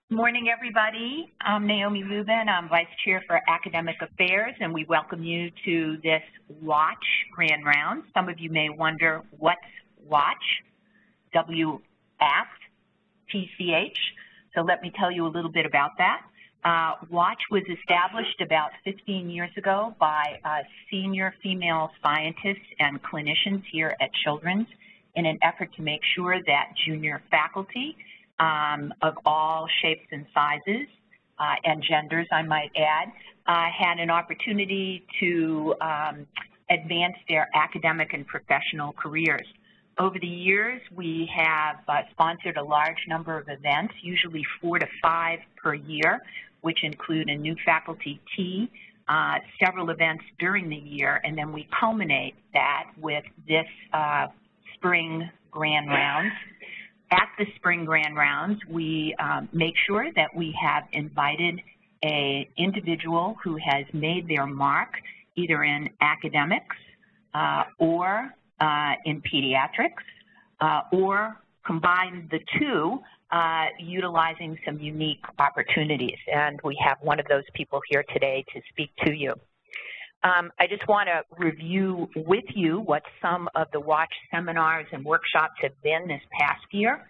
Morning, everybody. I'm Naomi Lubin. I'm Vice Chair for Academic Affairs, and we welcome you to this WATCH Grand Round. Some of you may wonder, what's WATCH? W-A-T-C-H. So let me tell you a little bit about that. WATCH was established about 15 years ago by senior female scientists and clinicians here at Children's in an effort to make sure that junior faculty of all shapes and sizes and genders, I might add, had an opportunity to advance their academic and professional careers. Over the years, we have sponsored a large number of events, usually 4 to 5 per year, which include a new faculty tea, several events during the year, and then we culminate that with this spring Grand Rounds. At the Spring Grand Rounds, we make sure that we have invited an individual who has made their mark either in academics or in pediatrics, or combine the two utilizing some unique opportunities. And we have one of those people here today to speak to you. I just want to review with you what some of the WATCH seminars and workshops have been this past year.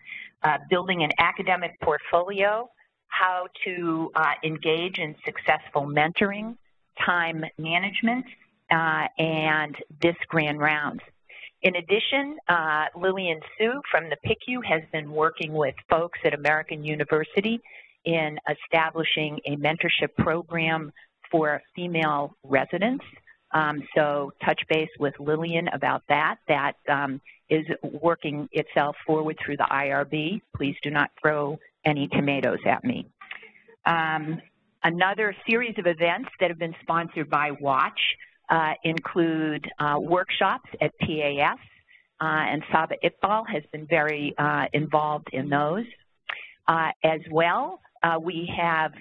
Building an academic portfolio, how to engage in successful mentoring, time management, and this Grand Rounds. In addition, Lillian Sue from the PICU has been working with folks at American University in establishing a mentorship program for female residents. So touch base with Lillian about that. That is working itself forward through the IRB. Please do not throw any tomatoes at me. Another series of events that have been sponsored by WATCH include workshops at PAS, and Saba Iqbal has been very involved in those. As well, we have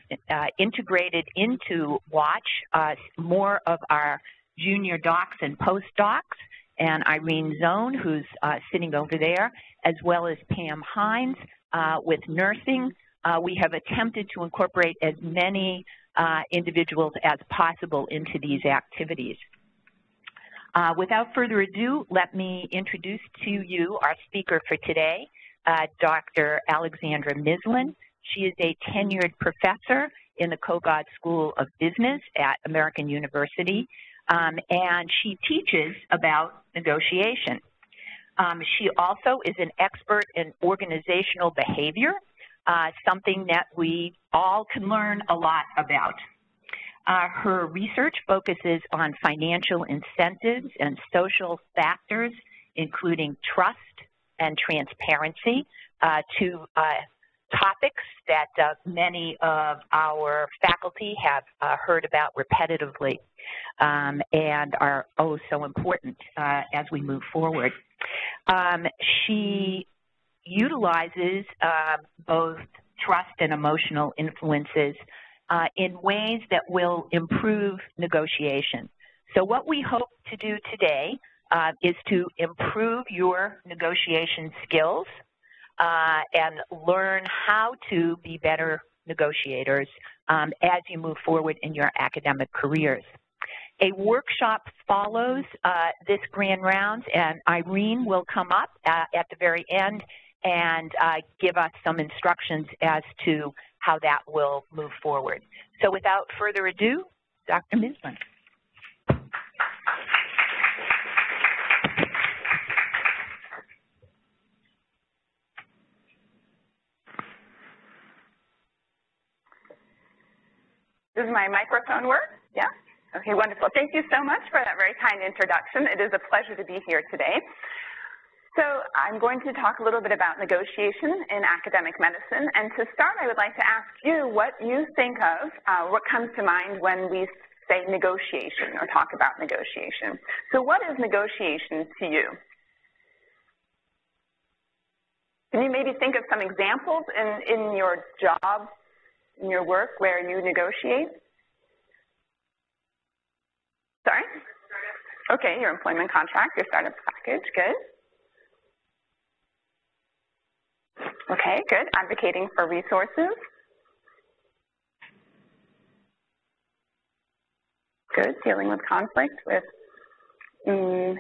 integrated into WATCH more of our junior docs and postdocs, and Irene Zone, who's sitting over there, as well as Pam Hines with nursing. We have attempted to incorporate as many individuals as possible into these activities. Without further ado, let me introduce to you our speaker for today, Dr. Alexandra Mislin. She is a tenured professor in the Kogod School of Business at American University, and she teaches about negotiation. She also is an expert in organizational behavior, something that we all can learn a lot about. Her research focuses on financial incentives and social factors, including trust and transparency, to topics that many of our faculty have heard about repetitively and are so important as we move forward. She utilizes both trust and emotional influences in ways that will improve negotiation. So what we hope to do today is to improve your negotiation skills and learn how to be better negotiators as you move forward in your academic careers. A workshop follows this Grand Rounds, and Irene will come up at the very end and give us some instructions as to how that will move forward. So without further ado, Dr. Mislin. Does my microphone work? Yeah? Okay, wonderful. Thank you so much for that very kind introduction. It is a pleasure to be here today. So I'm going to talk a little bit about negotiation in academic medicine. And to start, I would like to ask you what you think of, what comes to mind when we say negotiation or talk about negotiation. So what is negotiation to you? Can you maybe think of some examples in your job, in your work, where you negotiate? Sorry? Okay, your employment contract, your startup package, good. Okay, good. Advocating for resources. Good. Dealing with conflict with whom?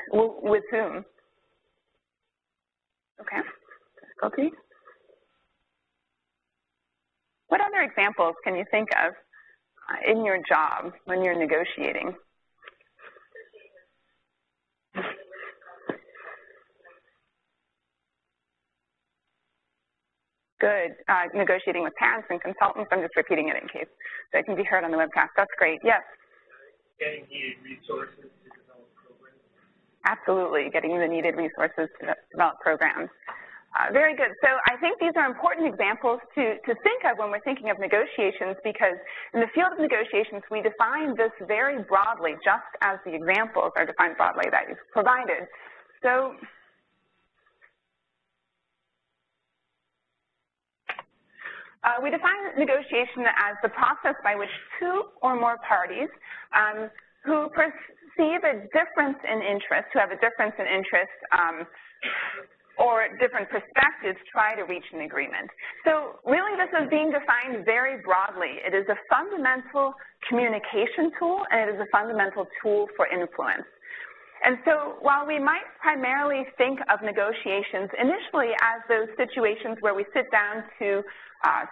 Okay. Difficulty. What other examples can you think of in your job when you're negotiating? Good. Negotiating with parents and consultants. I'm just repeating it in case so it can be heard on the webcast. That's great. Yes? Getting needed resources to develop programs. Absolutely. Getting the needed resources to develop programs. Very good. So I think these are important examples to think of when we're thinking of negotiations, because in the field of negotiations, we define this very broadly, just as the examples are defined broadly that you've provided. So we define negotiation as the process by which two or more parties who perceive a difference in interest, who have a difference in interest, or different perspectives try to reach an agreement. So really this is being defined very broadly. It is a fundamental communication tool, and it is a fundamental tool for influence. And so while we might primarily think of negotiations initially as those situations where we sit down to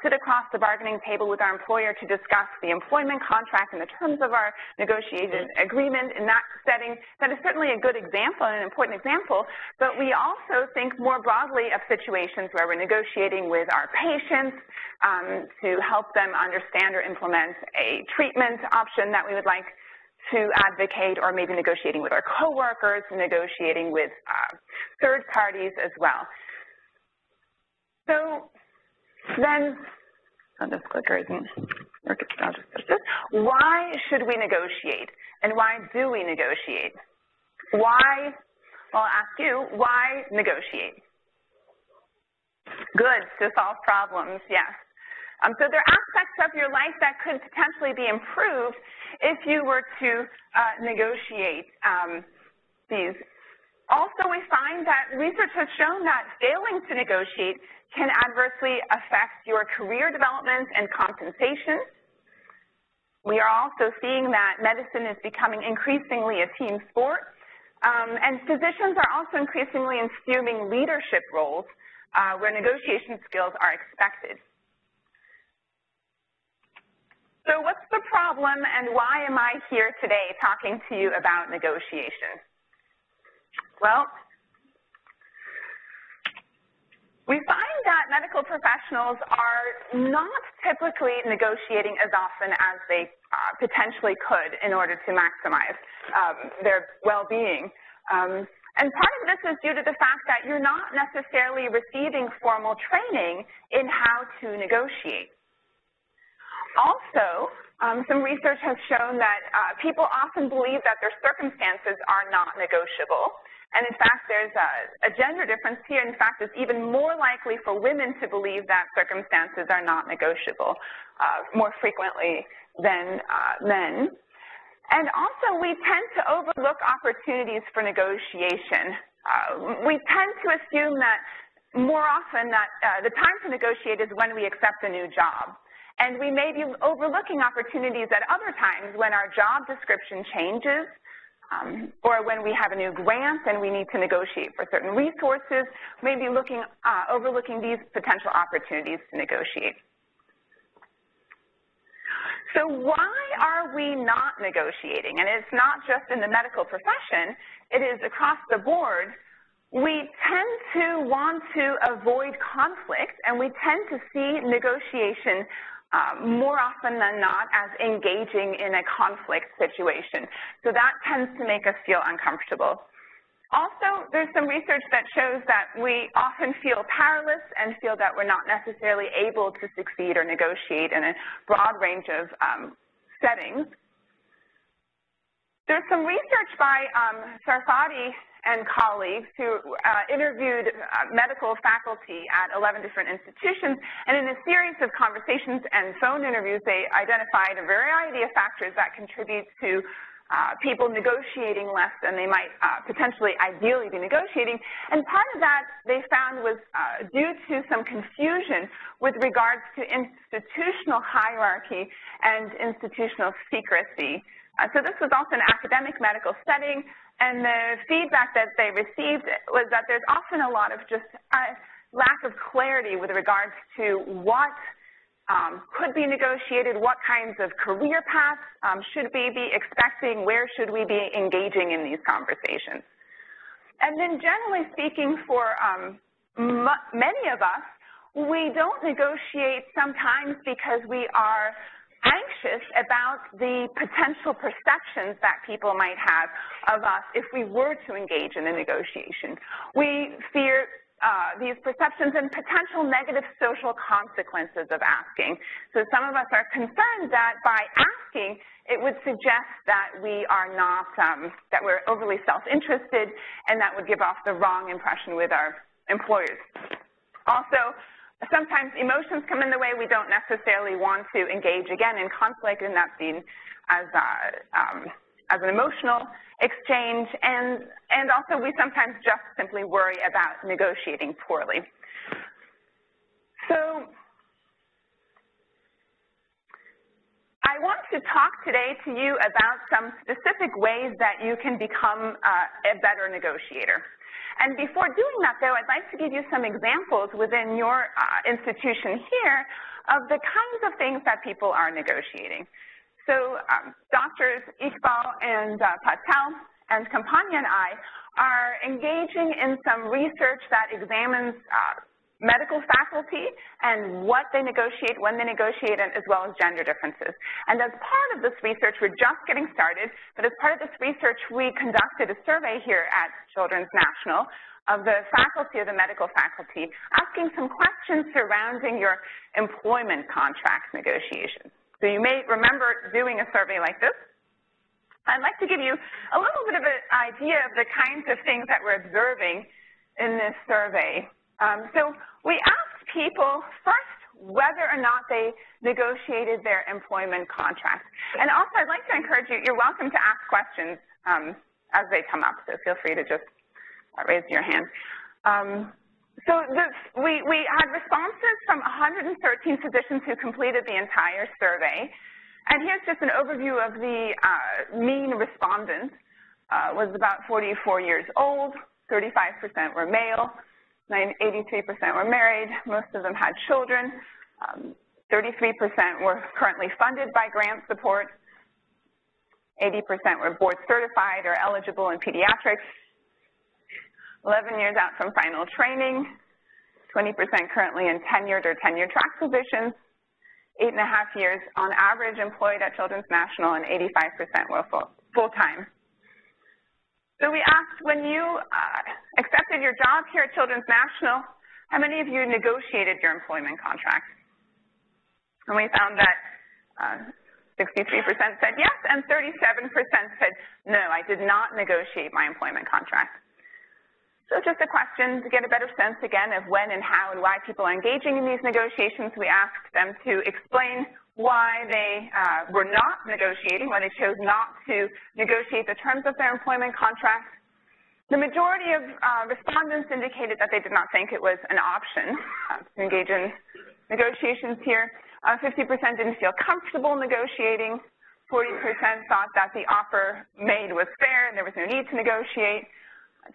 sit across the bargaining table with our employer to discuss the employment contract and the terms of our negotiated agreement, in that setting, that is certainly a good example and an important example, but we also think more broadly of situations where we're negotiating with our patients to help them understand or implement a treatment option that we would like to advocate, or maybe negotiating with our coworkers, negotiating with third parties as well. So then, this clicker isn't working. I'll just push this. Why should we negotiate, and why do we negotiate? Why? Well, I'll ask you, why negotiate? Good, to solve problems, yes. So there are aspects of your life that could potentially be improved if you were to negotiate these. Also, we find that research has shown that failing to negotiate can adversely affect your career development and compensation. We are also seeing that medicine is becoming increasingly a team sport, and physicians are also increasingly assuming leadership roles where negotiation skills are expected. So what's the problem, and why am I here today talking to you about negotiation? Well, we find that medical professionals are not typically negotiating as often as they potentially could in order to maximize their well-being. And part of this is due to the fact that you're not necessarily receiving formal training in how to negotiate. Also, some research has shown that people often believe that their circumstances are not negotiable. And in fact, there's a gender difference here. In fact, it's even more likely for women to believe that circumstances are not negotiable more frequently than men. And also, we tend to overlook opportunities for negotiation. We tend to assume that more often that the time to negotiate is when we accept a new job. And we may be overlooking opportunities at other times when our job description changes, or when we have a new grant and we need to negotiate for certain resources, maybe overlooking these potential opportunities to negotiate. So why are we not negotiating? And it's not just in the medical profession, it is across the board. We tend to want to avoid conflict, and we tend to see negotiation more often than not as engaging in a conflict situation. So that tends to make us feel uncomfortable. Also, there's some research that shows that we often feel powerless and feel that we're not necessarily able to succeed or negotiate in a broad range of settings. There's some research by Sarfati and colleagues who interviewed medical faculty at 11 different institutions, and in a series of conversations and phone interviews, they identified a variety of factors that contribute to people negotiating less than they might potentially ideally be negotiating. And part of that they found was due to some confusion with regards to institutional hierarchy and institutional secrecy. So this was also an academic medical setting, and the feedback that they received was that there's often a lot of just lack of clarity with regards to what could be negotiated, what kinds of career paths should we be expecting, where should we be engaging in these conversations. And then generally speaking, for many of us, we don't negotiate sometimes because we are anxious about the potential perceptions that people might have of us if we were to engage in a negotiation. We fear these perceptions and potential negative social consequences of asking. So some of us are concerned that by asking, it would suggest that we are not, that we're overly self-interested, and that would give off the wrong impression with our employers. Also, sometimes emotions come in the way. We don't necessarily want to engage again in conflict, and that's seen as an emotional exchange, and also we sometimes just simply worry about negotiating poorly. So I want to talk today to you about some specific ways that you can become a better negotiator. And before doing that, though, I'd like to give you some examples within your institution here of the kinds of things that people are negotiating. So Doctors Iqbal and Patel and Campagna and I are engaging in some research that examines medical faculty and what they negotiate, when they negotiate, and as well as gender differences. And as part of this research, we're just getting started, but as part of this research, we conducted a survey here at Children's National of the faculty, of the medical faculty, asking some questions surrounding your employment contract negotiations. So you may remember doing a survey like this. I'd like to give you a little bit of an idea of the kinds of things that we're observing in this survey. So we asked people first whether or not they negotiated their employment contract. And also, I'd like to encourage you, you're welcome to ask questions as they come up, so feel free to just raise your hand. We had responses from 113 physicians who completed the entire survey. And here's just an overview of the mean respondents. Was about 44 years old, 35% were male, 83% were married, most of them had children, 33% were currently funded by grant support, 80% were board certified or eligible in pediatrics, 11 years out from final training, 20% currently in tenured or tenure-track positions, 8.5 years on average employed at Children's National, and 85% were full-time. So we asked, when you accepted your job here at Children's National, how many of you negotiated your employment contract? And we found that 63% said yes, and 37% said, no, I did not negotiate my employment contract. So just a question to get a better sense, again, of when and how and why people are engaging in these negotiations. We asked them to explain why they were not negotiating, why they chose not to negotiate the terms of their employment contract. The majority of respondents indicated that they did not think it was an option to engage in negotiations here. 50% didn't feel comfortable negotiating. 40% thought that the offer made was fair and there was no need to negotiate.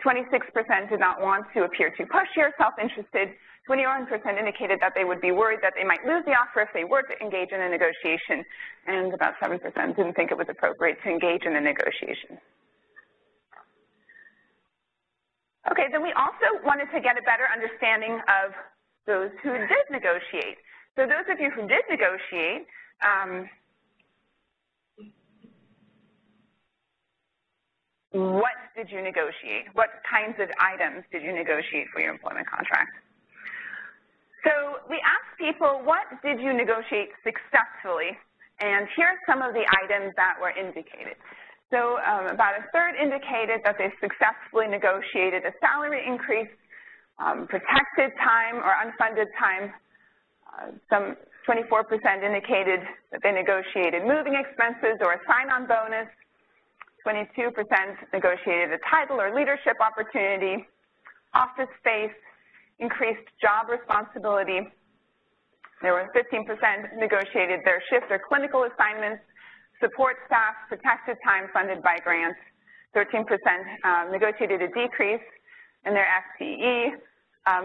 26% did not want to appear too pushy or self-interested. 21% indicated that they would be worried that they might lose the offer if they were to engage in a negotiation, and about 7% didn't think it was appropriate to engage in a negotiation. Okay, then we also wanted to get a better understanding of those who did negotiate. So those of you who did negotiate, what did you negotiate? What kinds of items did you negotiate for your employment contract? So we asked people, what did you negotiate successfully? And here are some of the items that were indicated. So about a third indicated that they successfully negotiated a salary increase, protected time or unfunded time. Some 24% indicated that they negotiated moving expenses or a sign-on bonus. 22% negotiated a title or leadership opportunity, office space, increased job responsibility. There were 15% negotiated their shift or clinical assignments, support staff, protected time funded by grants. 13% negotiated a decrease in their FTE.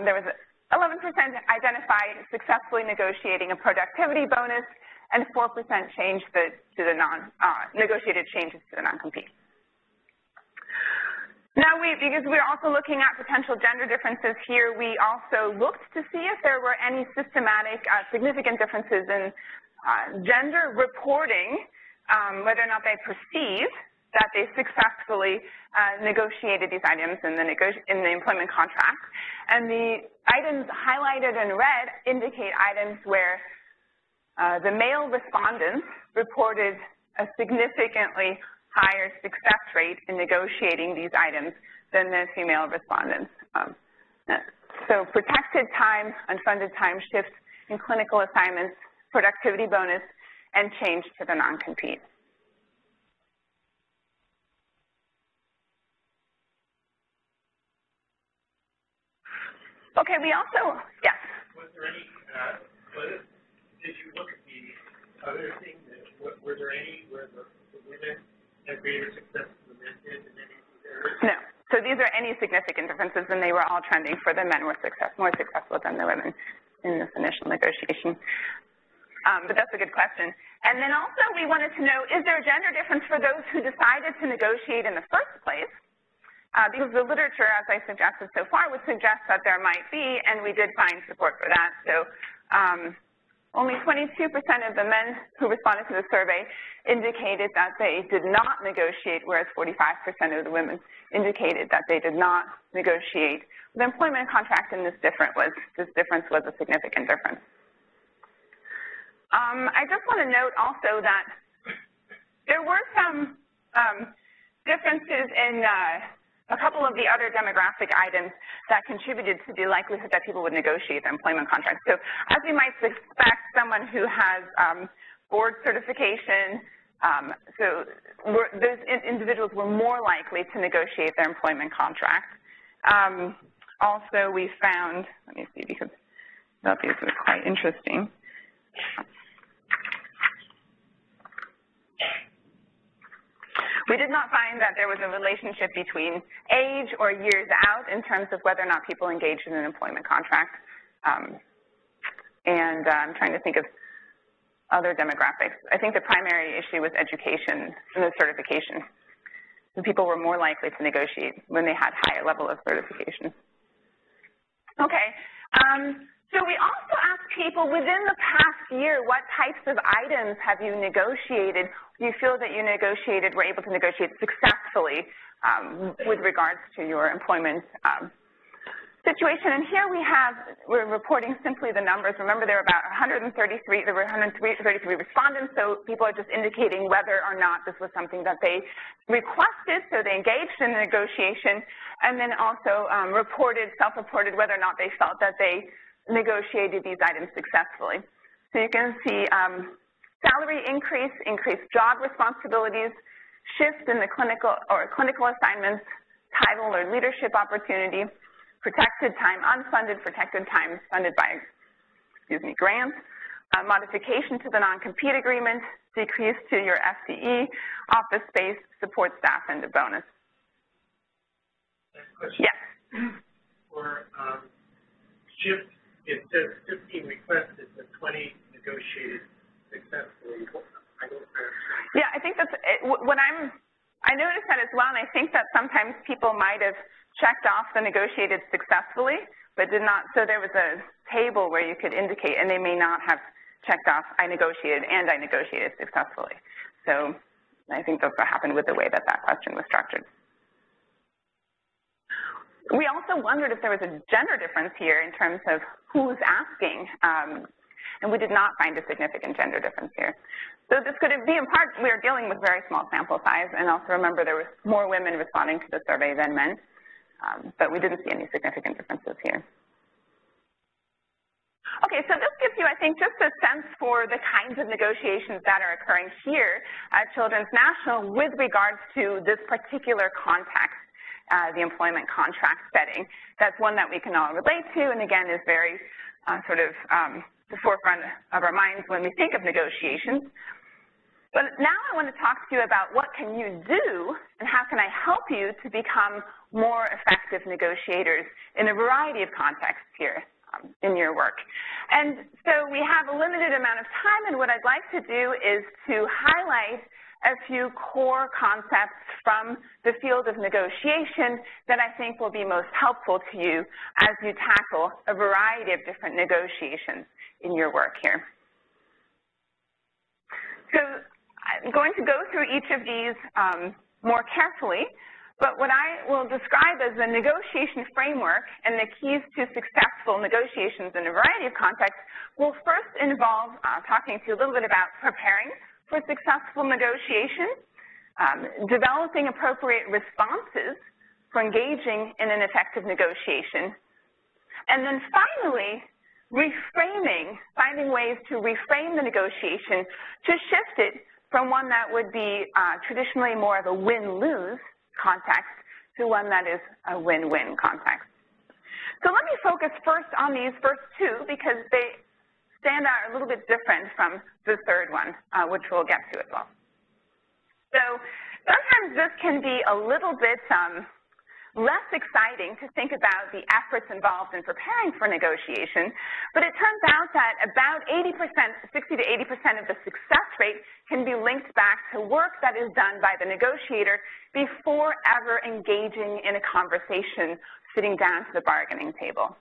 There was 11% identified successfully negotiating a productivity bonus, and 4% changed negotiated changes to the non-compete. Now, because we're also looking at potential gender differences here, we also looked to see if there were any systematic significant differences in gender reporting, whether or not they perceive that they successfully negotiated these items in the employment contract. And the items highlighted in red indicate items where the male respondents reported a significantly higher success rate in negotiating these items than the female respondents. So protected time, unfunded time shifts in clinical assignments, productivity bonus, and change to the non-compete. Okay, we also, yes? Was there any, did you look at the other thing, were there any where the women had greater success than the men did in any areas? No. So these are any significant differences, and they were all trending for the men were more successful than the women in this initial negotiation. But that's a good question. And then also we wanted to know, is there a gender difference for those who decided to negotiate in the first place? Because the literature, as I suggested so far, would suggest that there might be, and we did find support for that. So only 22% of the men who responded to the survey indicated that they did not negotiate, whereas 45% of the women indicated that they did not negotiate the employment contract, and this difference was a significant difference. I just want to note also that there were some differences in a couple of the other demographic items that contributed to the likelihood that people would negotiate the employment contract. So as you might suspect, someone who has board certification, those individuals were more likely to negotiate their employment contract. Also, we found, let me see, because I thought these were quite interesting. We did not find that there was a relationship between age or years out in terms of whether or not people engaged in an employment contract. I'm trying to think of other demographics. I think the primary issue was education and the certification. So people were more likely to negotiate when they had higher level of certification. Okay. So we also asked people within the past year, what types of items have you negotiated? Do you feel that you were able to negotiate successfully with regards to your employment situation? And here we're reporting simply the numbers. Remember, there were about 133 respondents, so people are just indicating whether or not this was something that they requested, so they engaged in the negotiation, and then also self-reported whether or not they felt that they negotiated these items successfully. So you can see salary increase, increased job responsibilities, shift in the clinical assignments, title or leadership opportunity, protected time unfunded, protected time funded by, grants, modification to the non-compete agreement, decrease to your FTE, office space, support staff, and a bonus. Yes? For shift, it says 15 requested, but 20 negotiated successfully. Yeah, I think that's I noticed that as well, and I think that sometimes people might have checked off the negotiated successfully, but did not. So there was a table where you could indicate, and they may not have checked off I negotiated and I negotiated successfully. So I think that's what happened with the way that question was structured. We also wondered if there was a gender difference here in terms of who's asking, and we did not find a significant gender difference here. So this could be in part, we are dealing with very small sample size, and also remember there was more women responding to the survey than men, but we didn't see any significant differences here. Okay, so this gives you, I think, just a sense for the kinds of negotiations that are occurring here at Children's National with regards to this particular context. The employment contract setting. That's one that we can all relate to, and again is very the forefront of our minds when we think of negotiations. But now I want to talk to you about what can you do and how can I help you to become more effective negotiators in a variety of contexts here in your work. And so we have a limited amount of time, and what I'd like to do is to highlight a few core concepts from the field of negotiation that I think will be most helpful to you as you tackle a variety of different negotiations in your work here. So I'm going to go through each of these more carefully, but what I will describe as the negotiation framework and the keys to successful negotiations in a variety of contexts will first involve talking to you a little bit about preparing for successful negotiation, developing appropriate responses for engaging in an effective negotiation, and then finally, reframing, finding ways to reframe the negotiation to shift it from one that would be traditionally more of a win-lose context to one that is a win-win context. So let me focus first on these first two because they stand out a little bit different from the third one, which we'll get to as well. So sometimes this can be a little bit less exciting to think about the efforts involved in preparing for negotiation, but it turns out that about 80%, 60 to 80% of the success rate can be linked back to work that is done by the negotiator before ever engaging in a conversation, sitting down to the bargaining table.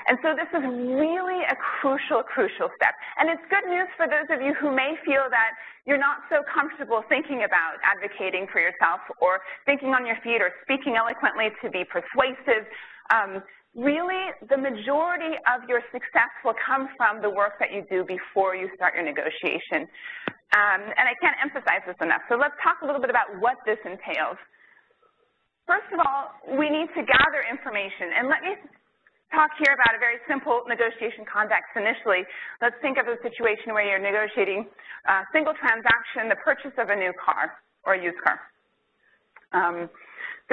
And so this is really a crucial step. And it's good news for those of you who may feel that you're not so comfortable thinking about advocating for yourself or thinking on your feet or speaking eloquently to be persuasive. Really, the majority of your success will come from the work that you do before you start your negotiation. And I can't emphasize this enough. So let's talk a little bit about what this entails. First of all, we need to gather information. And let me talk here about a very simple negotiation context initially. Let's think of a situation where you're negotiating a single transaction, the purchase of a new car or a used car.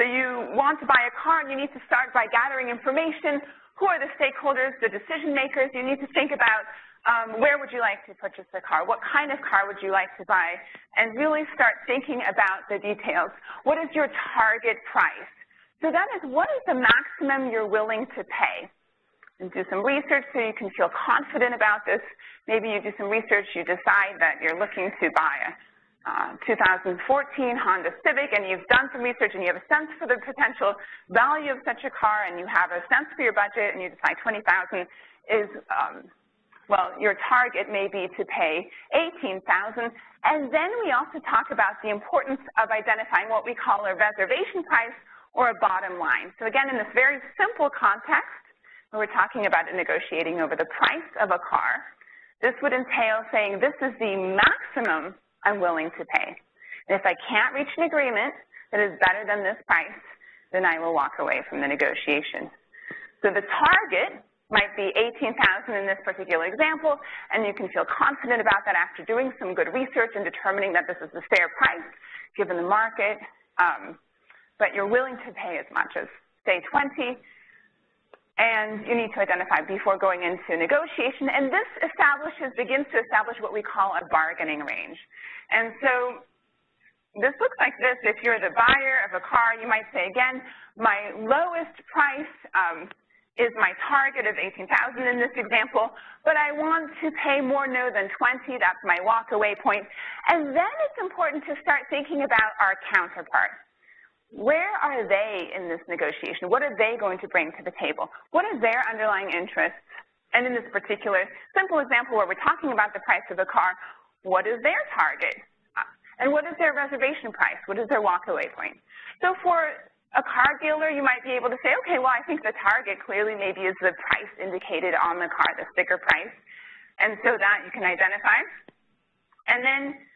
So you want to buy a car and you need to start by gathering information. Who are the stakeholders, the decision makers? You need to think about where would you like to purchase the car? What kind of car would you like to buy? And really start thinking about the details. What is your target price? So that is, what is the maximum you're willing to pay? And do some research so you can feel confident about this. Maybe you do some research, you decide that you're looking to buy a 2014 Honda Civic, and you've done some research and you have a sense for the potential value of such a car, and you have a sense for your budget, and you decide $20,000 is, well, your target may be to pay $18,000. And then we also talk about the importance of identifying what we call a reservation price or a bottom line. So again, in this very simple context, where we're talking about negotiating over the price of a car, this would entail saying this is the maximum I'm willing to pay. And if I can't reach an agreement that is better than this price, then I will walk away from the negotiation. So the target might be $18,000 in this particular example, and you can feel confident about that after doing some good research and determining that this is a fair price given the market. But you're willing to pay as much as, say, $20,000, and you need to identify before going into negotiation. And this begins to establish what we call a bargaining range. And so this looks like this. If you're the buyer of a car, you might say, again, my lowest price is my target of $18,000 in this example, but I want to pay more than $20,000. That's my walk-away point. And then it's important to start thinking about our counterpart. Where are they in this negotiation? What are they going to bring to the table? What are their underlying interests? And in this particular simple example where we're talking about the price of a car, what is their target? And what is their reservation price? What is their walk-away point? So for a car dealer, you might be able to say, okay, well, I think the target clearly maybe is the price indicated on the car, the sticker price. And so that you can identify. And then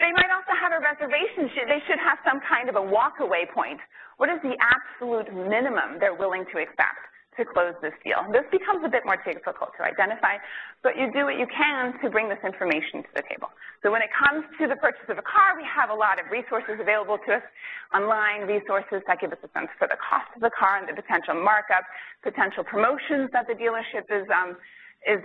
they might also have a reservation. They should have some kind of a walk-away point. What is the absolute minimum they're willing to accept to close this deal? This becomes a bit more difficult to identify, but you do what you can to bring this information to the table. So when it comes to the purchase of a car, we have a lot of resources available to us, online resources that give us a sense for the cost of the car and the potential markup, potential promotions that the dealership is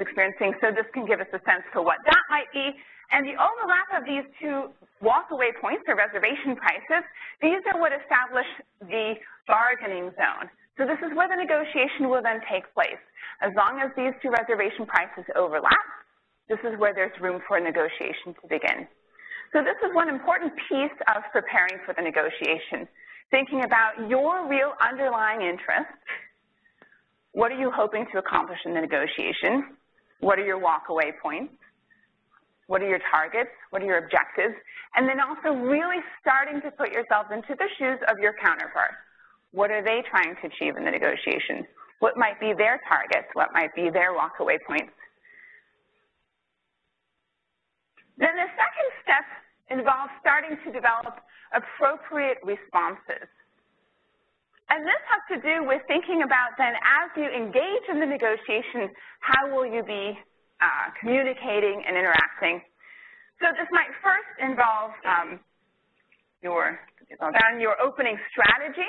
experiencing. So this can give us a sense for what that might be. And the overlap of these two walkaway points or reservation prices, these are what establish the bargaining zone. So this is where the negotiation will then take place. As long as these two reservation prices overlap, this is where there's room for a negotiation to begin. So this is one important piece of preparing for the negotiation, thinking about your real underlying interests. What are you hoping to accomplish in the negotiation? What are your walkaway points? What are your targets? What are your objectives? And then also really starting to put yourself into the shoes of your counterpart. What are they trying to achieve in the negotiation? What might be their targets? What might be their walkaway points? Then the second step involves starting to develop appropriate responses. And this has to do with thinking about then as you engage in the negotiation, how will you be communicating and interacting. So this might first involve your opening strategy.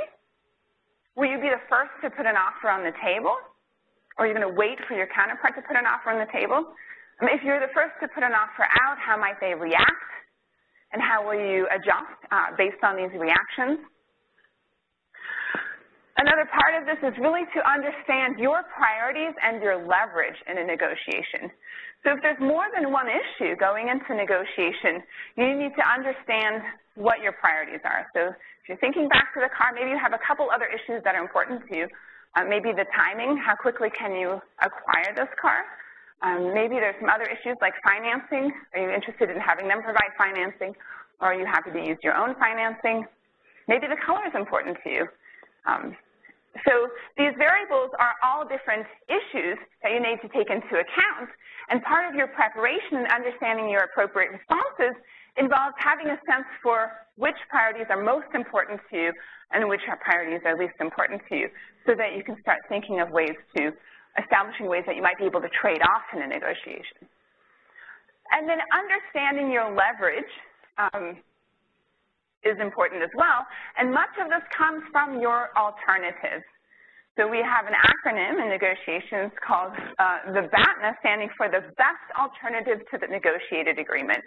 Will you be the first to put an offer on the table? Or are you going to wait for your counterpart to put an offer on the table? If you're the first to put an offer out, how might they react? And how will you adjust based on these reactions? Another part of this is really to understand your priorities and your leverage in a negotiation. So if there's more than one issue going into negotiation, you need to understand what your priorities are. So if you're thinking back to the car, maybe you have a couple other issues that are important to you. Maybe the timing, how quickly can you acquire this car? Maybe there's some other issues like financing. Are you interested in having them provide financing, or are you happy to use your own financing? Maybe the color is important to you. So these variables are all different issues that you need to take into account, and part of your preparation and understanding your appropriate responses involves having a sense for which priorities are most important to you and which priorities are least important to you, so that you can start thinking of ways to establishing ways that you might be able to trade off in a negotiation. And then understanding your leverage is important as well, and much of this comes from your alternatives. So we have an acronym in negotiations called the BATNA, standing for the best alternative to the negotiated agreement.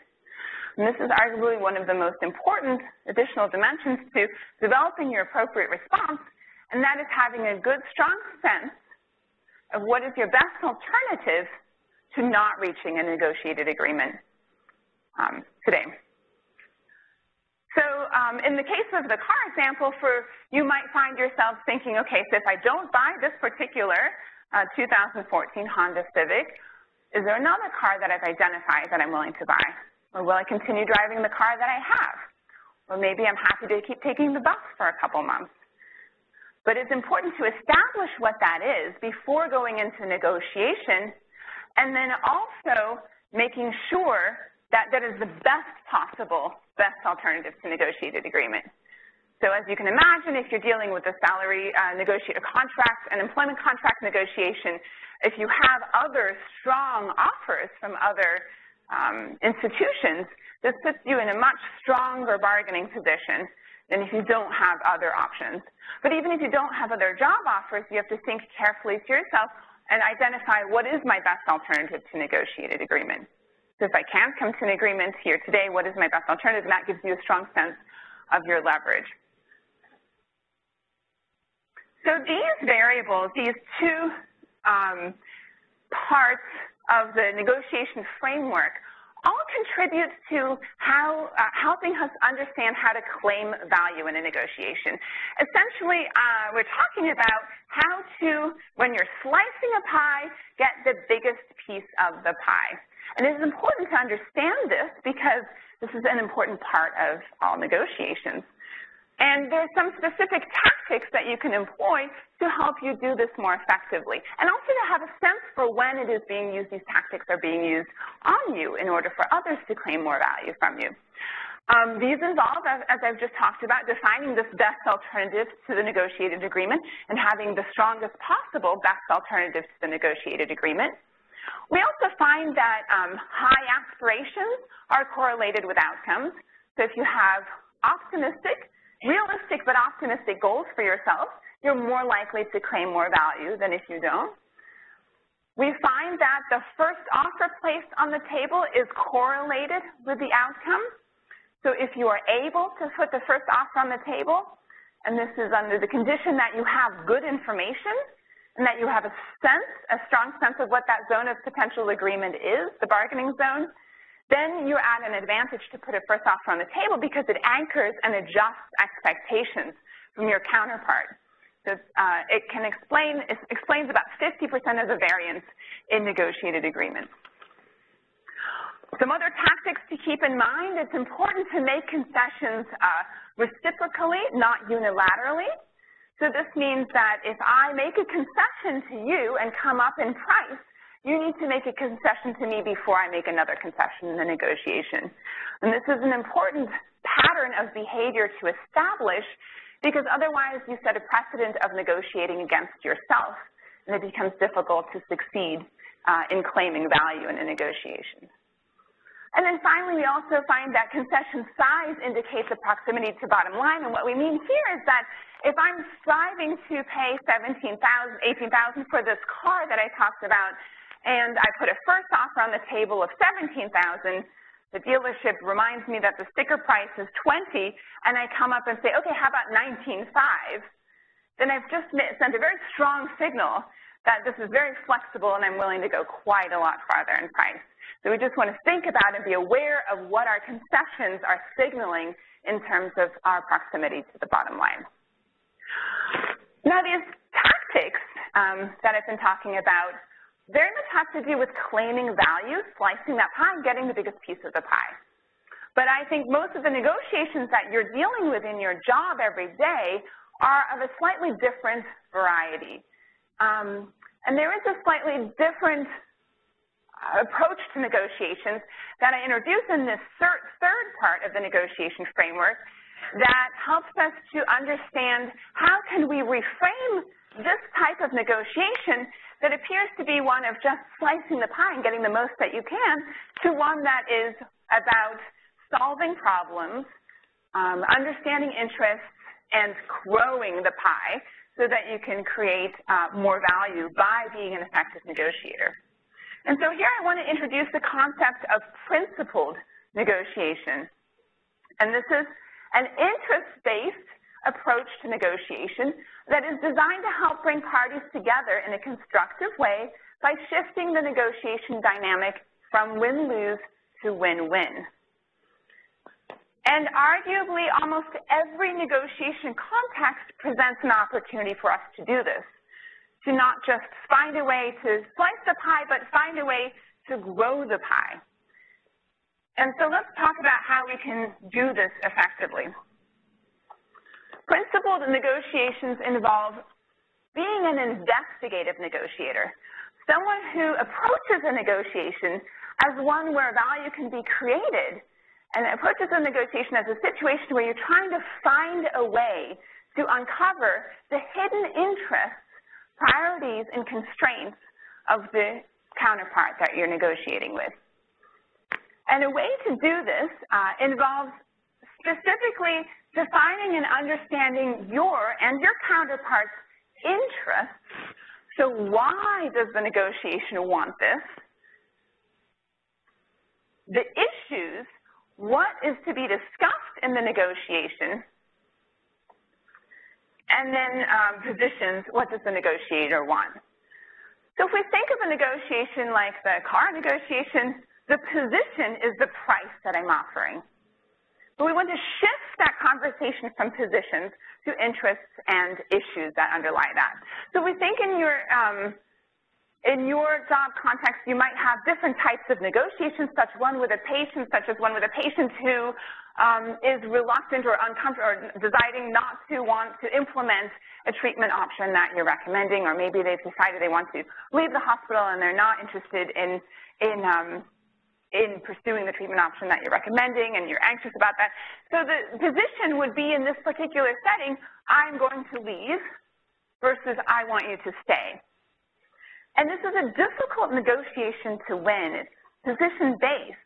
And this is arguably one of the most important additional dimensions to developing your appropriate response, and that is having a good, strong sense of what is your best alternative to not reaching a negotiated agreement today. So in the case of the car example, you might find yourself thinking, okay, so if I don't buy this particular 2014 Honda Civic, is there another car that I've identified that I'm willing to buy? Or will I continue driving the car that I have? Or maybe I'm happy to keep taking the bus for a couple months. But it's important to establish what that is before going into negotiation, and then also making sure that that is the best possible, best alternative to negotiated agreement. So as you can imagine, if you're dealing with a salary negotiator contract, an employment contract negotiation, if you have other strong offers from other institutions, this puts you in a much stronger bargaining position than if you don't have other options. But even if you don't have other job offers, you have to think carefully to yourself and identify what is my best alternative to negotiated agreement. So if I can't come to an agreement here today, what is my best alternative? And that gives you a strong sense of your leverage. So these variables, these two parts of the negotiation framework all contribute to helping us understand how to claim value in a negotiation. Essentially, we're talking about how to, when you're slicing a pie, get the biggest piece of the pie. And it is important to understand this because this is an important part of all negotiations. And there's some specific tactics that you can employ to help you do this more effectively. And also to have a sense for when it is being used, these tactics are being used on you in order for others to claim more value from you. These involve, as I've just talked about, defining this best alternative to the negotiated agreement and having the strongest possible best alternative to the negotiated agreement. We also find that high aspirations are correlated with outcomes. So if you have realistic but optimistic goals for yourself, you're more likely to claim more value than if you don't. We find that the first offer placed on the table is correlated with the outcome. So if you are able to put the first offer on the table, and this is under the condition that you have good information and that you have a strong sense of what that zone of potential agreement is, the bargaining zone, then you're at an advantage to put a first offer on the table because it anchors and adjusts expectations from your counterpart. So it explains about 50% of the variance in negotiated agreements. Some other tactics to keep in mind: it's important to make concessions reciprocally, not unilaterally. So this means that if I make a concession to you and come up in price, you need to make a concession to me before I make another concession in the negotiation. And this is an important pattern of behavior to establish, because otherwise you set a precedent of negotiating against yourself, and it becomes difficult to succeed in claiming value in a negotiation. And then finally, we also find that concession size indicates a proximity to bottom line. And what we mean here is that if I'm striving to pay $17,000, $18,000 for this car that I talked about, and I put a first offer on the table of $17,000, the dealership reminds me that the sticker price is $20,000, and I come up and say, okay, how about $19,500? Then I've just sent a very strong signal that this is very flexible and I'm willing to go quite a lot farther in price. So we just want to think about and be aware of what our concessions are signaling in terms of our proximity to the bottom line. Now, these tactics that I've been talking about very much have to do with claiming value, slicing that pie, and getting the biggest piece of the pie. But I think most of the negotiations that you're dealing with in your job every day are of a slightly different variety. And there is a slightly different approach to negotiations that I introduce in this third part of the negotiation framework that helps us to understand how can we reframe this type of negotiation that appears to be one of just slicing the pie and getting the most that you can, to one that is about solving problems, understanding interests, and growing the pie so that you can create more value by being an effective negotiator. And so here I want to introduce the concept of principled negotiation. And this is an interest-based approach to negotiation that is designed to help bring parties together in a constructive way by shifting the negotiation dynamic from win-lose to win-win. And arguably, almost every negotiation context presents an opportunity for us to do this, to not just find a way to slice the pie, but find a way to grow the pie. And so let's talk about how we can do this effectively. Principled negotiations involve being an investigative negotiator, someone who approaches a negotiation as one where value can be created, and approaches a negotiation as a situation where you're trying to find a way to uncover the hidden interests, priorities, and constraints of the counterpart that you're negotiating with. And a way to do this involves specifically defining and understanding your and your counterpart's interests. So why does the negotiation want this? The issues, what is to be discussed in the negotiation? And then positions, what does the negotiator want? So if we think of a negotiation like the car negotiation, the position is the price that I'm offering. But we want to shift that conversation from positions to interests and issues that underlie that. So we think in your job context, you might have different types of negotiations, such as one with a patient who is reluctant or uncomfortable or deciding not to want to implement a treatment option that you're recommending, or maybe they've decided they want to leave the hospital and they're not interested in pursuing the treatment option that you're recommending, and you're anxious about that. So the position would be, in this particular setting, I'm going to leave versus I want you to stay. And this is a difficult negotiation to win. It's position-based.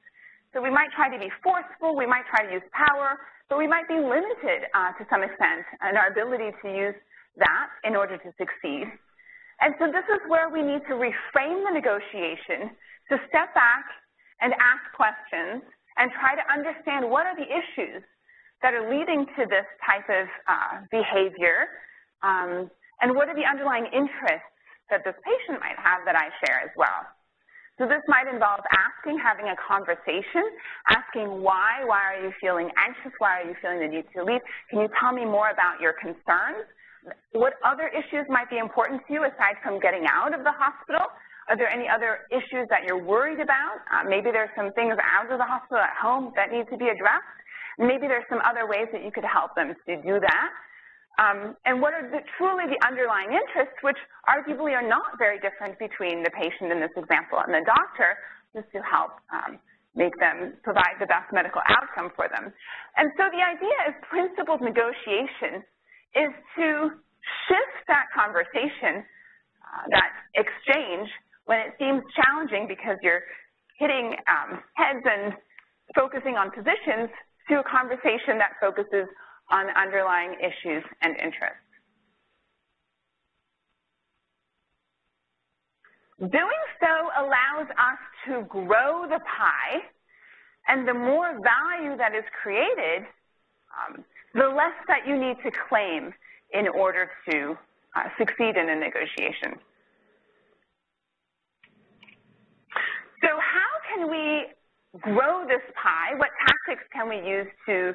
So we might try to be forceful, we might try to use power, but we might be limited to some extent in our ability to use that in order to succeed. And so this is where we need to reframe the negotiation, to step back and ask questions and try to understand what are the issues that are leading to this type of behavior, and what are the underlying interests that this patient might have that I share as well. So this might involve having a conversation, asking why are you feeling anxious, why are you feeling the need to leave, can you tell me more about your concerns, what other issues might be important to you aside from getting out of the hospital, are there any other issues that you're worried about, maybe there's some things out of the hospital at home that need to be addressed, maybe there's some other ways that you could help them to do that. And what are truly the underlying interests, which arguably are not very different between the patient in this example and the doctor, just to help make them provide the best medical outcome for them. And so the idea of principled negotiation is to shift that conversation, that exchange, when it seems challenging because you're hitting heads and focusing on positions, to a conversation that focuses on underlying issues and interests. Doing so allows us to grow the pie, and the more value that is created, the less that you need to claim in order to succeed in a negotiation. So how can we grow this pie? What tactics can we use to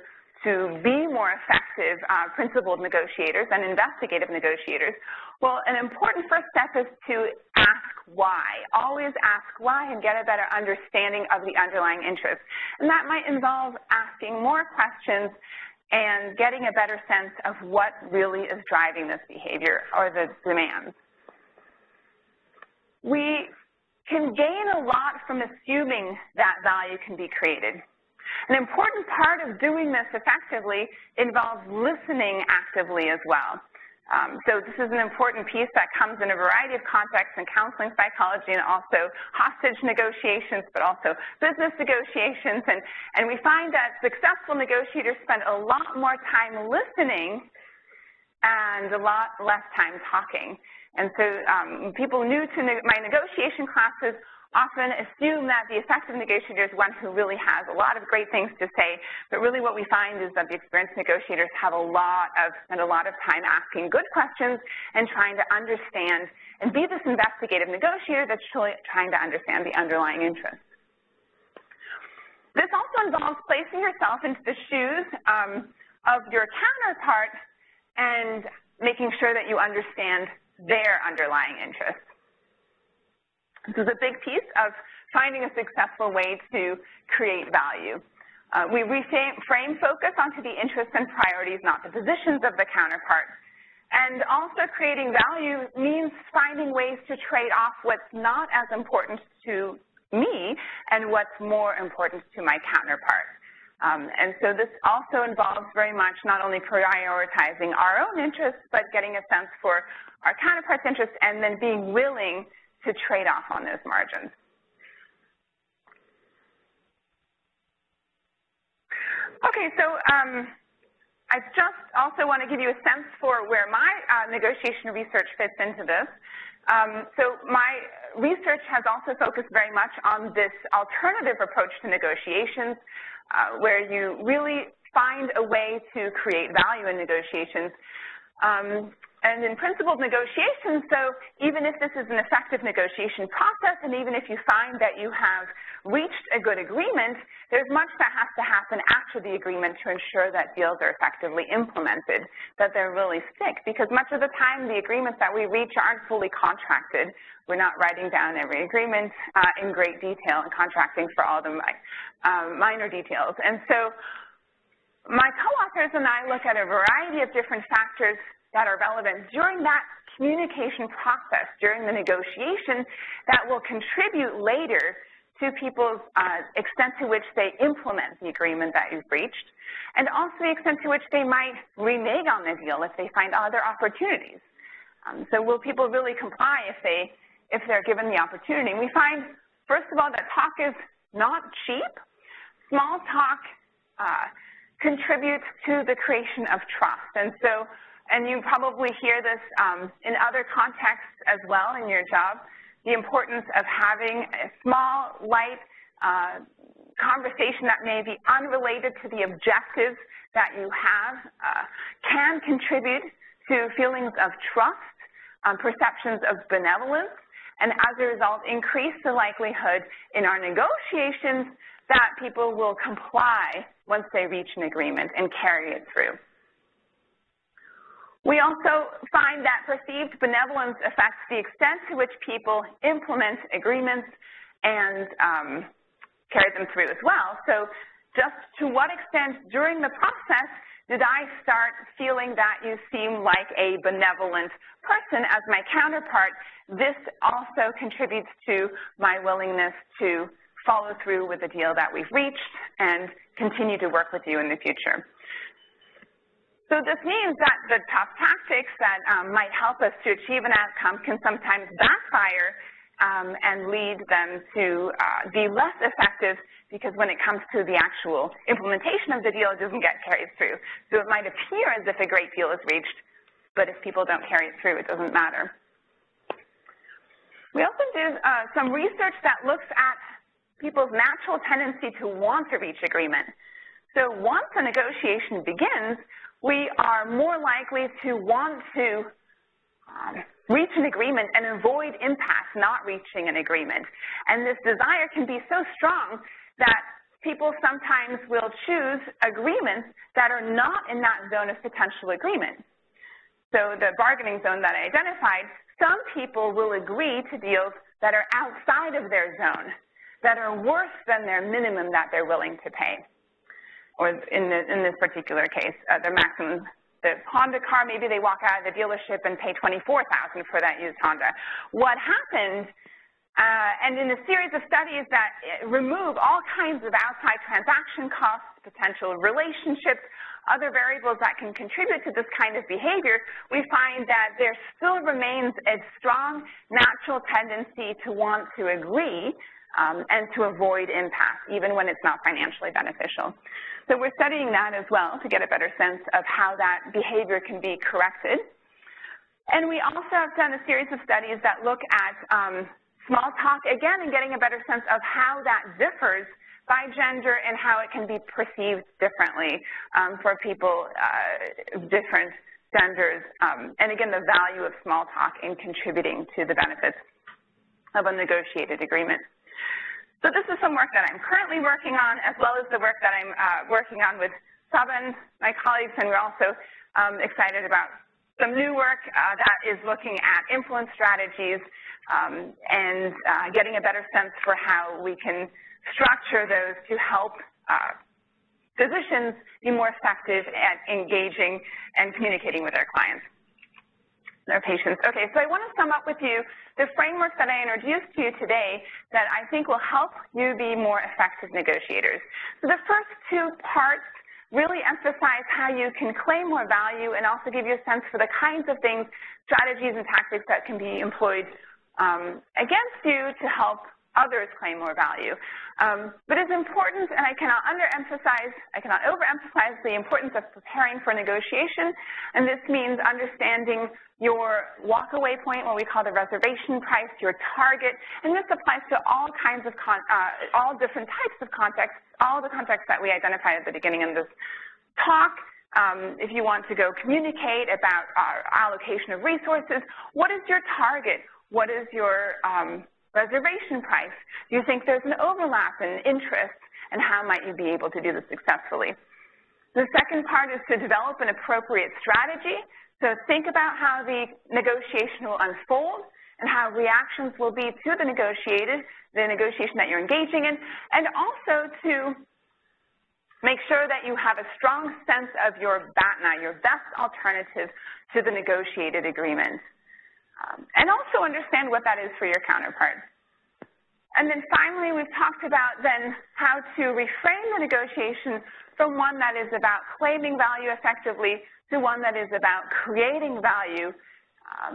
be more effective principled negotiators and investigative negotiators? Well, an important first step is to ask why. Always ask why and get a better understanding of the underlying interests. And that might involve asking more questions and getting a better sense of what really is driving this behavior or the demands. We can gain a lot from assuming that value can be created. An important part of doing this effectively involves listening actively as well. So this is an important piece that comes in a variety of contexts in counseling psychology and also hostage negotiations, but also business negotiations. And we find that successful negotiators spend a lot more time listening and a lot less time talking. And so people new to my negotiation classes often assume that the effective negotiator is one who really has a lot of great things to say, but really what we find is that the experienced negotiators spend a lot of time asking good questions and trying to understand and be this investigative negotiator that's truly trying to understand the underlying interests. This also involves placing yourself into the shoes of your counterpart and making sure that you understand their underlying interests. This is a big piece of finding a successful way to create value. We reframe focus onto the interests and priorities, not the positions of the counterpart. And also creating value means finding ways to trade off what's not as important to me and what's more important to my counterpart. And so this also involves very much not only prioritizing our own interests, but getting a sense for our counterpart's interests and then being willing to trade off on those margins. Okay, so I just also want to give you a sense for where my negotiation research fits into this. So my research has also focused very much on this alternative approach to negotiations, where you really find a way to create value in negotiations. And in principled negotiations, so even if this is an effective negotiation process, and even if you find that you have reached a good agreement, there's much that has to happen after the agreement to ensure that deals are effectively implemented, that they really stick. Because much of the time, the agreements that we reach aren't fully contracted. We're not writing down every agreement in great detail and contracting for all the minor details. And so my co-authors and I look at a variety of different factors that are relevant during that communication process, during the negotiation, that will contribute later to people's extent to which they implement the agreement that you've reached, and also the extent to which they might renege on the deal if they find other opportunities. So will people really comply if they're given the opportunity? And we find, first of all, that talk is not cheap. Small talk contributes to the creation of trust. And you probably hear this in other contexts as well in your job, the importance of having a small, light conversation that may be unrelated to the objectives that you have can contribute to feelings of trust, perceptions of benevolence, and as a result, increase the likelihood in our negotiations that people will comply once they reach an agreement and carry it through. We also find that perceived benevolence affects the extent to which people implement agreements and carry them through as well. So just to what extent during the process did I start feeling that you seem like a benevolent person as my counterpart? This also contributes to my willingness to follow through with the deal that we've reached and continue to work with you in the future. So this means that the tough tactics that might help us to achieve an outcome can sometimes backfire and lead them to be less effective, because when it comes to the actual implementation of the deal, it doesn't get carried through. So it might appear as if a great deal is reached, but if people don't carry it through, it doesn't matter. We also did some research that looks at people's natural tendency to want to reach agreement. So once a negotiation begins, we are more likely to want to reach an agreement and avoid impasse, not reaching an agreement. And this desire can be so strong that people sometimes will choose agreements that are not in that zone of potential agreement. So the bargaining zone that I identified, some people will agree to deals that are outside of their zone, that are worse than their minimum that they're willing to pay. Or in this particular case, the maximum, the Honda car, maybe they walk out of the dealership and pay $24,000 for that used Honda. What happened, and in a series of studies that remove all kinds of outside transaction costs, potential relationships, other variables that can contribute to this kind of behavior, we find that there still remains a strong natural tendency to want to agree and to avoid impasse, even when it's not financially beneficial. So we're studying that as well to get a better sense of how that behavior can be corrected. And we also have done a series of studies that look at small talk, again, and getting a better sense of how that differs by gender and how it can be perceived differently for people of different genders. And again, the value of small talk in contributing to the benefits of a negotiated agreement. So this is some work that I'm currently working on, as well as the work that I'm working on with Saban, my colleagues, and we're also excited about some new work that is looking at influence strategies and getting a better sense for how we can structure those to help physicians be more effective at engaging and communicating with their clients, their patients. Okay, so I want to sum up with you the framework that I introduced to you today that I think will help you be more effective negotiators. So the first two parts really emphasize how you can claim more value and also give you a sense for the kinds of things, strategies and tactics that can be employed against you to help others claim more value. But it's important, and I cannot overemphasize the importance of preparing for negotiation, and this means understanding your walk-away point, what we call the reservation price, your target, and this applies to all kinds of, all different types of contexts, all the contexts that we identified at the beginning of this talk. If you want to go communicate about our allocation of resources, what is your target? What is your reservation price? Do you think there's an overlap in interest, and how might you be able to do this successfully? The second part is to develop an appropriate strategy. So think about how the negotiation will unfold and how reactions will be to the negotiation that you're engaging in, and also to make sure that you have a strong sense of your BATNA, your best alternative to the negotiated agreement. And also understand what that is for your counterpart. And then finally, we've talked about then how to reframe the negotiation from one that is about claiming value effectively to one that is about creating value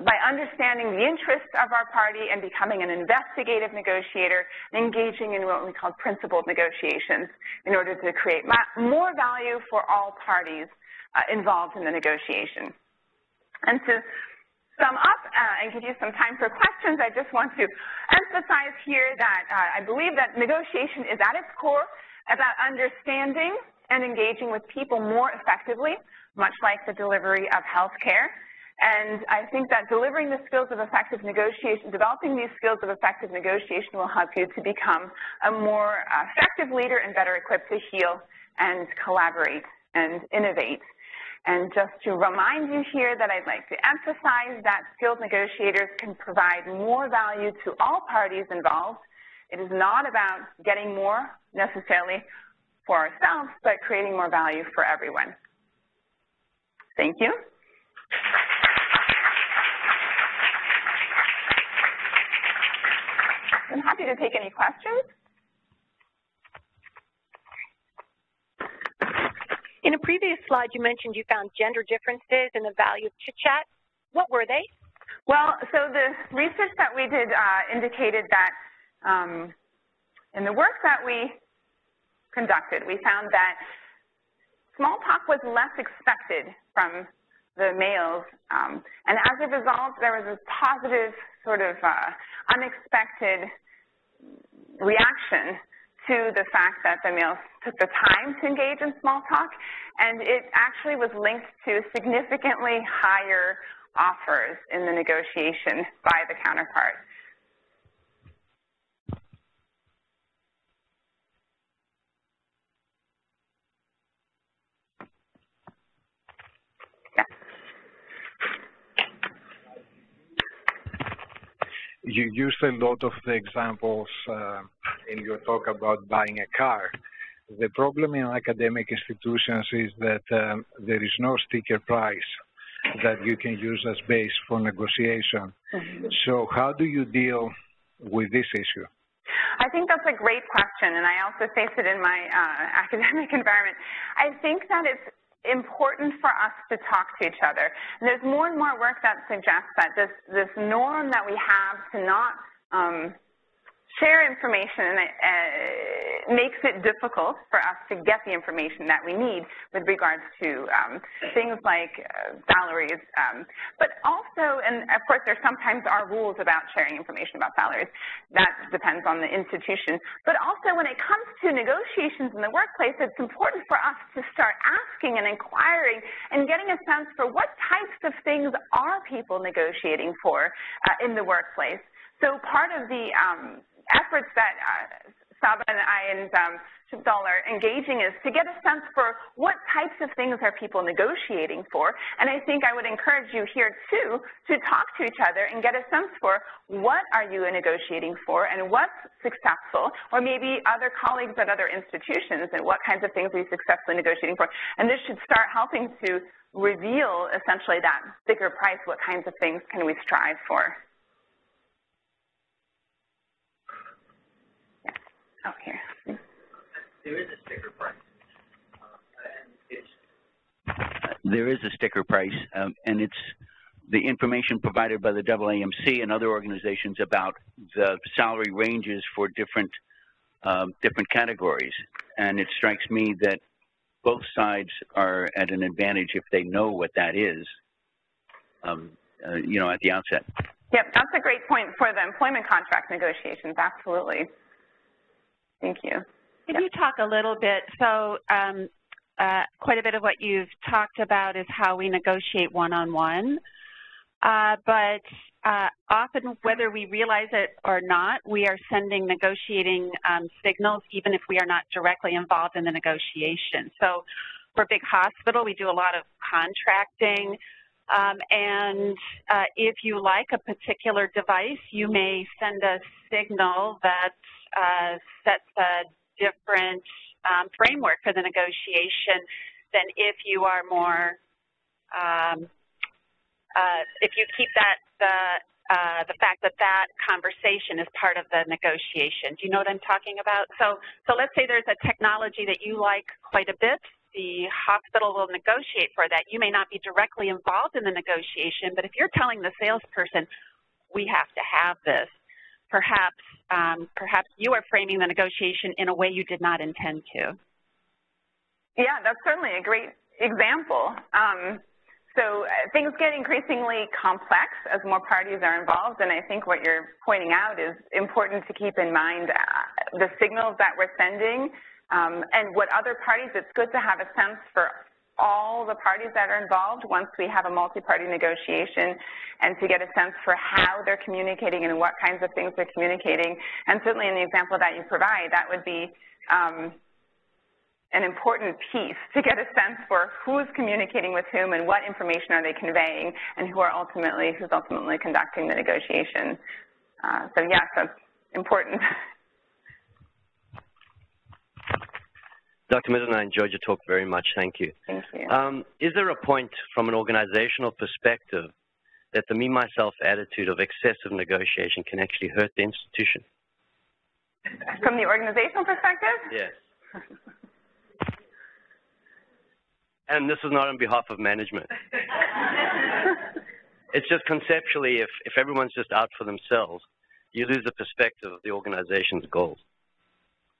by understanding the interests of our party and becoming an investigative negotiator, engaging in what we call principled negotiations in order to create more value for all parties involved in the negotiation. And to sum up and give you some time for questions, I just want to emphasize here that I believe that negotiation is at its core about understanding and engaging with people more effectively, much like the delivery of healthcare. And I think that delivering the skills of effective negotiation, developing these skills of effective negotiation will help you to become a more effective leader and better equipped to heal and collaborate and innovate. And just to remind you here that I'd like to emphasize that skilled negotiators can provide more value to all parties involved. It is not about getting more necessarily for ourselves, but creating more value for everyone. Thank you. I'm happy to take any questions. In a previous slide, you mentioned you found gender differences in the value of chit-chat. What were they? Well, so the research that we did indicated that in the work that we conducted, we found that small talk was less expected from the males, and as a result, there was a positive sort of unexpected reaction to the fact that the males took the time to engage in small talk, and it actually was linked to significantly higher offers in the negotiation by the counterpart. You used a lot of the examples in your talk about buying a car. The problem in academic institutions is that there is no sticker price that you can use as base for negotiation. Mm-hmm. So how do you deal with this issue? I think that's a great question, and I also face it in my academic environment. I think that it's important for us to talk to each other. And there's more and more work that suggests that this norm that we have to not share information makes it difficult for us to get the information that we need with regards to things like salaries. But also, and of course there sometimes are rules about sharing information about salaries. That depends on the institution. But also when it comes to negotiations in the workplace, it's important for us to start asking and inquiring and getting a sense for what types of things are people negotiating for in the workplace. So part of the efforts that Saba and I and Shibdal are engaging is to get a sense for what types of things are people negotiating for. And I think I would encourage you here too to talk to each other and get a sense for what are you negotiating for and what's successful, or maybe other colleagues at other institutions and what kinds of things are you successfully negotiating for. And this should start helping to reveal essentially that bigger price, what kinds of things can we strive for. Oh, here. There is a sticker price. There is a sticker price, and it's the information provided by the AAMC and other organizations about the salary ranges for different categories. And it strikes me that both sides are at an advantage if they know what that is, you know, at the outset. Yep, that's a great point for the employment contract negotiations, absolutely. Thank you. Can you talk a little bit, so quite a bit of what you've talked about is how we negotiate one-on-one, but often whether we realize it or not, we are sending negotiating signals even if we are not directly involved in the negotiation. So for a big hospital, we do a lot of contracting, and if you like a particular device, you may send a signal that sets a different framework for the negotiation than if you are more, if you keep that, the fact that that conversation is part of the negotiation. Do you know what I'm talking about? So let's say there's a technology that you like quite a bit. The hospital will negotiate for that. You may not be directly involved in the negotiation, but if you're telling the salesperson, we have to have this, perhaps you are framing the negotiation in a way you did not intend to. Yeah, that's certainly a great example. So things get increasingly complex as more parties are involved, and I think what you're pointing out is important to keep in mind. The signals that we're sending And what other parties, it's good to have a sense for all the parties that are involved once we have a multi-party negotiation, and to get a sense for how they're communicating and what kinds of things they're communicating. And certainly in the example that you provide, that would be an important piece to get a sense for who's communicating with whom and what information are they conveying, and who's ultimately conducting the negotiation. So yes, that's important. Dr. Mislin, I enjoyed your talk very much. Thank you. Thank you. Is there a point from an organizational perspective that the me-myself attitude of excessive negotiation can actually hurt the institution? From the organizational perspective? Yes. And this is not on behalf of management. It's just conceptually, if everyone's just out for themselves, you lose the perspective of the organization's goals.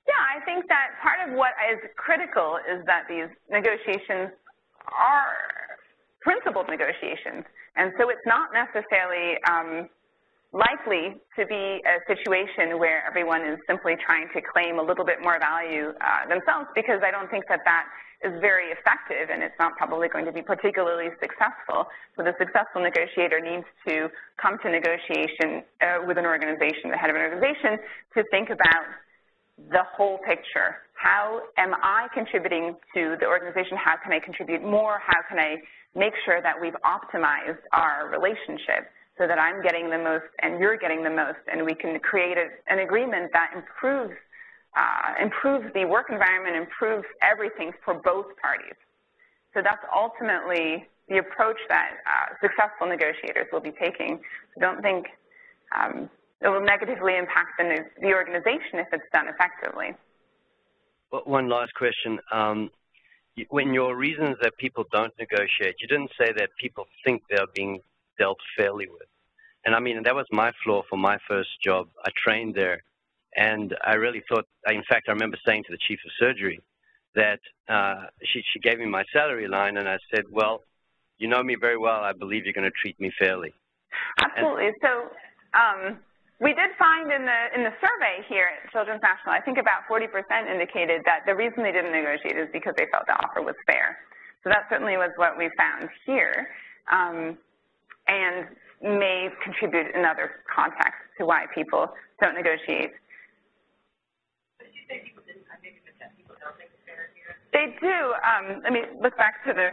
Yeah, I think that part of what is critical is that these negotiations are principled negotiations. And so it's not necessarily likely to be a situation where everyone is simply trying to claim a little bit more value themselves, because I don't think that that is very effective, and it's not probably going to be particularly successful. So the successful negotiator needs to come to negotiation with an organization, the head of an organization, to think about the whole picture. How am I contributing to the organization? How can I contribute more? How can I make sure that we've optimized our relationship so that I'm getting the most and you're getting the most, and we can create an agreement that improves the work environment, improves everything for both parties. So that's ultimately the approach that successful negotiators will be taking. I don't think it will negatively impact the organization if it's done effectively. One last question. When your reasons that people don't negotiate, you didn't say that people think they're being dealt fairly with. And I mean, that was my flaw for my first job. I trained there, and I really thought, in fact, I remember saying to the chief of surgery that she gave me my salary line, and I said, well, you know me very well. I believe you're going to treat me fairly. Absolutely. So we did find in the survey here at Children's National, I think about 40% indicated that the reason they didn't negotiate is because they felt the offer was fair. So that certainly was what we found here, and may contribute in other contexts to why people don't negotiate. But did you say people didn't, I maybe missed that, people don't think it's fair here? They do. Let me look back to the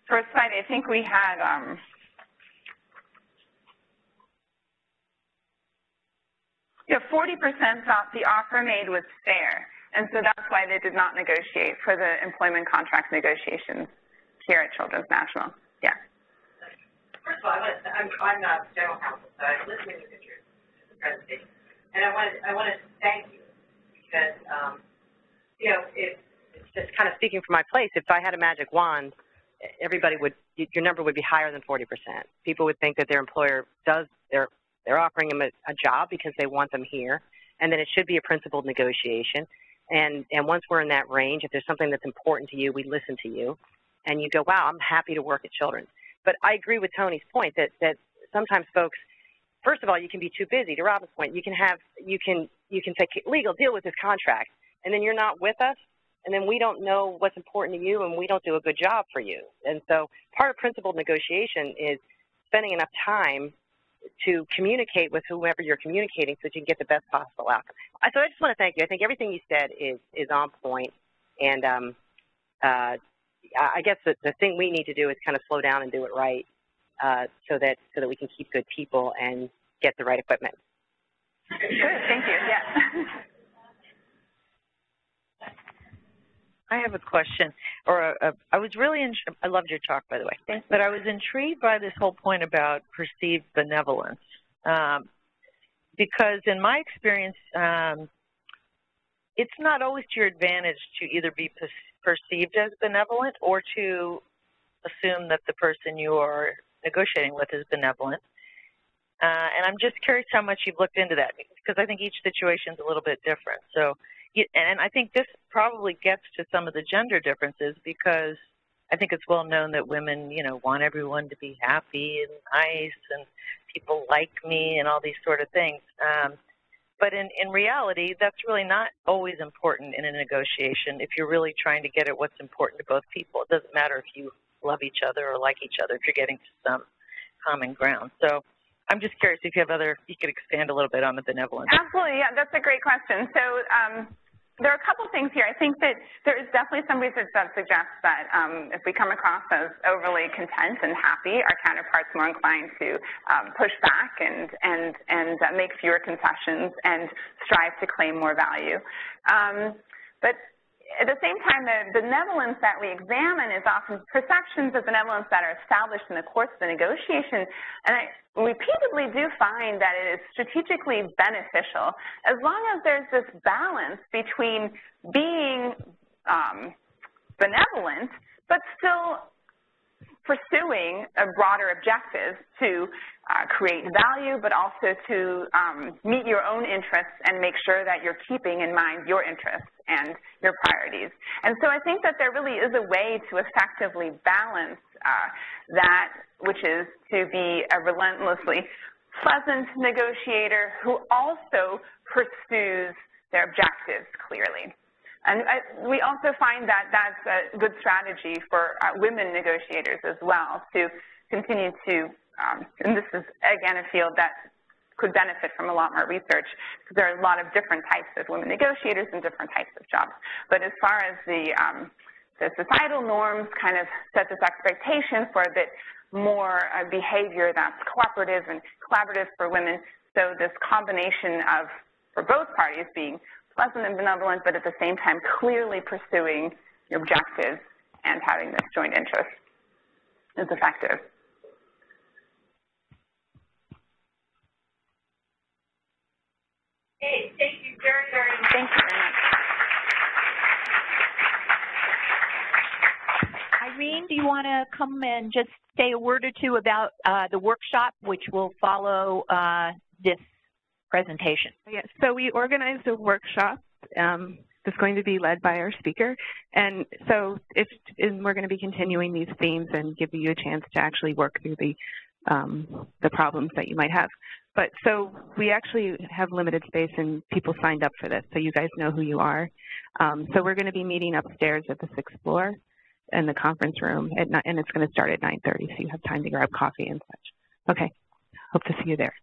first slide. I think we had yeah, 40% thought the offer made was fair, and so that's why they did not negotiate for the employment contract negotiations here at Children's National. Yeah. First of all, I'm not general counsel, so I'm listening to your presentation, and I want to thank you because you know, it's just kind of speaking from my place. If I had a magic wand, everybody would, your number would be higher than 40%. People would think that their employer they're offering them a job because they want them here, and then it should be a principled negotiation. And once we're in that range, if there's something that's important to you, we listen to you, and you go, wow, I'm happy to work at Children's. But I agree with Tony's point that sometimes folks, first of all, you can be too busy. To Robin's point, you can say, legal, deal with this contract, and then you're not with us, and then we don't know what's important to you, and we don't do a good job for you. And so part of principled negotiation is spending enough time to communicate with whomever you're communicating so that you can get the best possible outcome. So I just want to thank you. I think everything you said is on point, and I guess the thing we need to do is kind of slow down and do it right so that we can keep good people and get the right equipment. Good, thank you. Yeah. I have a question, I was really, I loved your talk, by the way, but I was intrigued by this whole point about perceived benevolence, because in my experience, it's not always to your advantage to either be perceived as benevolent or to assume that the person you are negotiating with is benevolent. And I'm just curious how much you've looked into that, because I think each situation is a little bit different. So, and I think this probably gets to some of the gender differences, because I think it's well known that women, you know, want everyone to be happy and nice and people like me and all these sort of things. But in reality, that's really not always important in a negotiation if you're really trying to get at what's important to both people. It doesn't matter if you love each other or like each other if you're getting to some common ground. So I'm just curious if you have you could expand a little bit on the benevolence. Absolutely, yeah, that's a great question. So there are a couple things here. I think that there is definitely some research that suggests that if we come across as overly content and happy, our counterparts more inclined to push back and make fewer concessions and strive to claim more value. But at the same time, the benevolence that we examine is often perceptions of benevolence that are established in the course of the negotiation. And I repeatedly do find that it is strategically beneficial as long as there's this balance between being benevolent but still pursuing a broader objective to create value, but also to meet your own interests and make sure that you're keeping in mind your interests and your priorities. And so I think that there really is a way to effectively balance that, which is to be a relentlessly pleasant negotiator who also pursues their objectives clearly. And we also find that that's a good strategy for women negotiators as well, to continue to, and this is, again, a field that could benefit from a lot more research, because there are a lot of different types of women negotiators and different types of jobs. But as far as the societal norms kind of set this expectation for a bit more behavior that's cooperative and collaborative for women, so this combination of, for both parties, being pleasant and benevolent, but at the same time clearly pursuing your objectives and having this joint interest is effective. Hey, thank you very, very much. Thank you very much. Irene, do you want to come and just say a word or two about the workshop, which will follow this presentation? Yes, so we organized a workshop that's going to be led by our speaker, and so we're going to be continuing these themes and give you a chance to actually work through the problems that you might have. But so we actually have limited space and people signed up for this, so you guys know who you are. So we're going to be meeting upstairs at the 6th floor in the conference room, and it's going to start at 9:30, so you have time to grab coffee and such. Okay, hope to see you there.